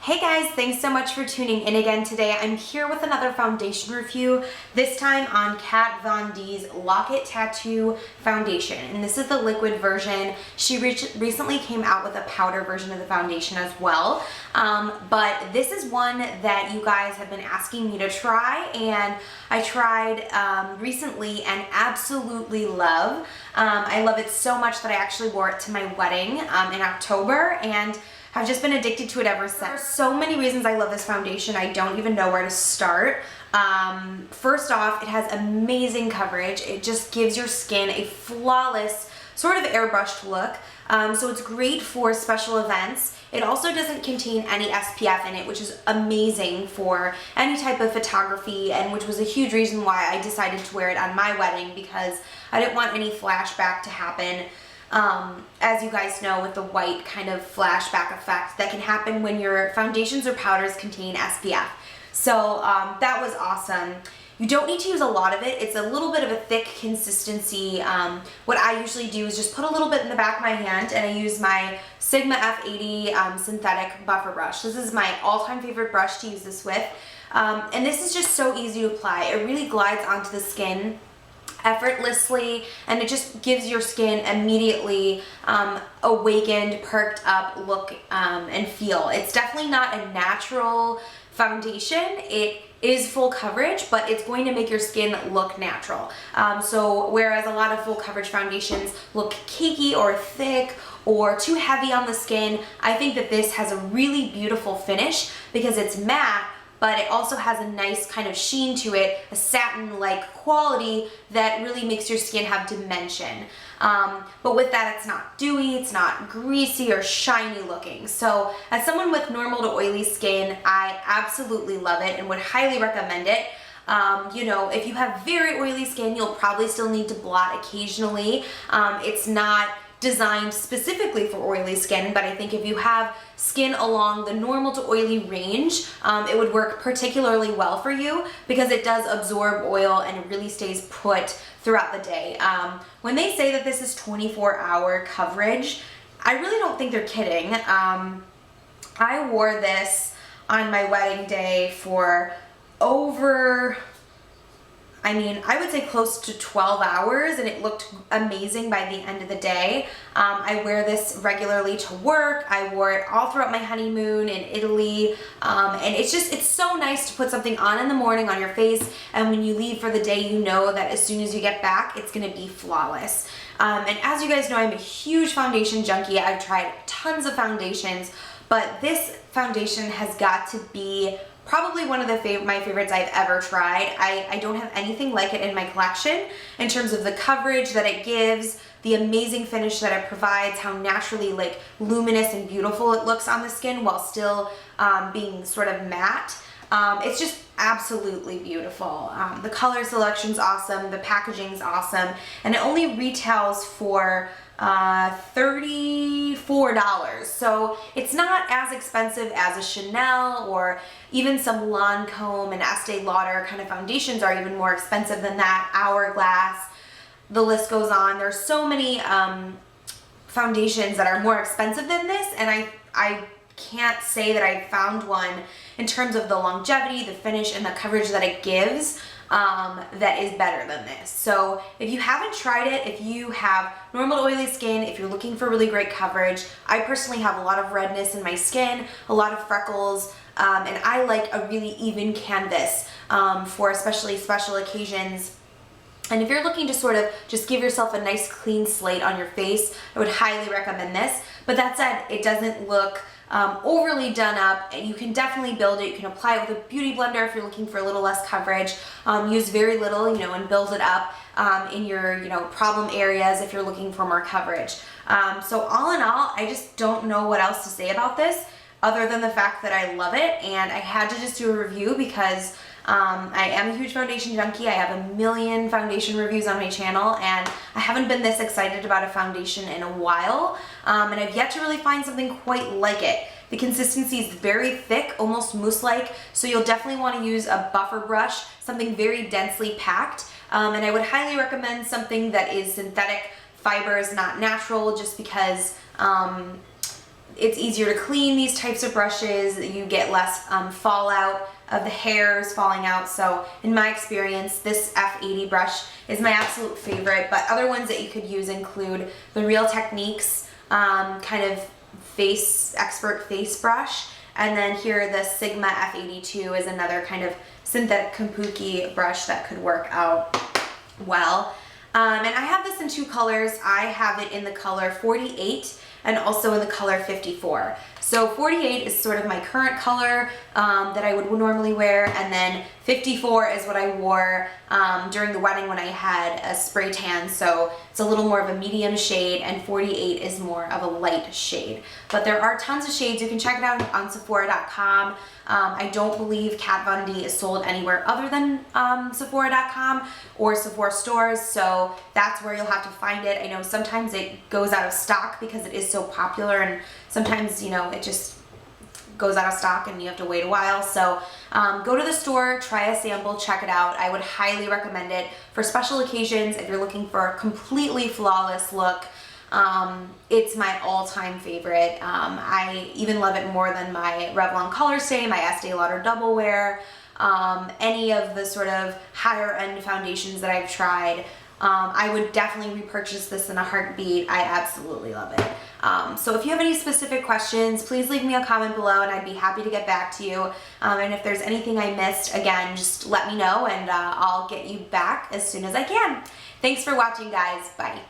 Hey guys, thanks so much for tuning in again today. I'm here with another foundation review, this time on Kat Von D's Lockit Tattoo Foundation. And this is the liquid version. She recently came out with a powder version of the foundation as well. But this is one that you guys have been asking me to try, and I tried recently and absolutely love. I love it so much that I actually wore it to my wedding in October, and I've just been addicted to it ever since. There's so many reasons I love this foundation, I don't even know where to start. First off, it has amazing coverage. It just gives your skin a flawless, sort of airbrushed look. So it's great for special events. It also doesn't contain any SPF in it, which is amazing for any type of photography, and which was a huge reason why I decided to wear it on my wedding, because I didn't want any flashback to happen. As you guys know, with the white kind of flashback effect that can happen when your foundations or powders contain SPF. So that was awesome. You don't need to use a lot of it. It's a little bit of a thick consistency. What I usually do is just put a little bit in the back of my hand, and I use my Sigma F80 synthetic buffer brush. This is my all-time favorite brush to use this with. And this is just so easy to apply. It really glides onto the skin effortlessly, and it just gives your skin immediately awakened, perked up look and feel. It's definitely not a natural foundation. It is full coverage, but it's going to make your skin look natural. So whereas a lot of full coverage foundations look cakey or thick or too heavy on the skin, I think that this has a really beautiful finish because it's matte, but it also has a nice kind of sheen to it, a satin-like quality that really makes your skin have dimension. But with that, it's not dewy, it's not greasy or shiny looking. So as someone with normal to oily skin, I absolutely love it and would highly recommend it. You know, if you have very oily skin, you'll probably still need to blot occasionally. It's not designed specifically for oily skin, but I think if you have skin along the normal to oily range, it would work particularly well for you because it does absorb oil and it really stays put throughout the day. When they say that this is 24-hour coverage, I really don't think they're kidding. I wore this on my wedding day for over, I would say close to 12 hours, and it looked amazing by the end of the day. I wear this regularly to work. I wore it all throughout my honeymoon in Italy, and it's so nice to put something on in the morning on your face, and when you leave for the day, you know that as soon as you get back, it's gonna be flawless. And as you guys know, I'm a huge foundation junkie. I've tried tons of foundations, but this foundation has got to be probably one of my favorites I've ever tried. I don't have anything like it in my collection in terms of the coverage that it gives, the amazing finish that it provides, how naturally like luminous and beautiful it looks on the skin while still being sort of matte. It's just absolutely beautiful. The color selection's awesome, the packaging's awesome, and it only retails for $34. So it's not as expensive as a Chanel, or even some Lancome and Estee Lauder kind of foundations are even more expensive than that. Hourglass, the list goes on. There's so many foundations that are more expensive than this, and I can't say that I found one in terms of the longevity, the finish, and the coverage that it gives that is better than this. So if you haven't tried it, if you have normal to oily skin, if you're looking for really great coverage, I personally have a lot of redness in my skin, a lot of freckles, and I like a really even canvas for especially special occasions. And if you're looking to sort of just give yourself a nice clean slate on your face, I would highly recommend this. But that said, it doesn't look overly done up, and you can definitely build it. You can apply it with a beauty blender if you're looking for a little less coverage. Use very little, and build it up in your, problem areas if you're looking for more coverage. So all in all, I just don't know what else to say about this other than the fact that I love it, and I had to just do a review because I am a huge foundation junkie. I have a million foundation reviews on my channel, and I haven't been this excited about a foundation in a while, and I've yet to really find something quite like it. The consistency is very thick, almost mousse-like, so you'll definitely want to use a buffer brush, something very densely packed, and I would highly recommend something that is synthetic fibers, not natural, just because it's easier to clean these types of brushes. You get less fallout of the hairs falling out. So in my experience, this F80 brush is my absolute favorite, but other ones that you could use include the Real Techniques kind of expert face brush. And then here the Sigma F82 is another kind of synthetic kabuki brush that could work out well. And I have this in two colors. I have it in the color 48 and also in the color 54. So 48 is sort of my current color that I would normally wear, and then 54 is what I wore during the wedding when I had a spray tan, so it's a little more of a medium shade, and 48 is more of a light shade. But there are tons of shades. You can check it out on Sephora.com. I don't believe Kat Von D is sold anywhere other than Sephora.com or Sephora stores, so that's where you'll have to find it. I know sometimes it goes out of stock because it is so popular, and sometimes, you know, it just goes out of stock and you have to wait a while. So go to the store, try a sample, check it out. I would highly recommend it for special occasions. If you're looking for a completely flawless look, it's my all-time favorite. I even love it more than my Revlon Color Stay, my Estee Lauder Double Wear, any of the sort of higher end foundations that I've tried. I would definitely repurchase this in a heartbeat. I absolutely love it. So if you have any specific questions, please leave me a comment below and I'd be happy to get back to you. And if there's anything I missed, again, just let me know and I'll get you back as soon as I can. Thanks for watching, guys. Bye.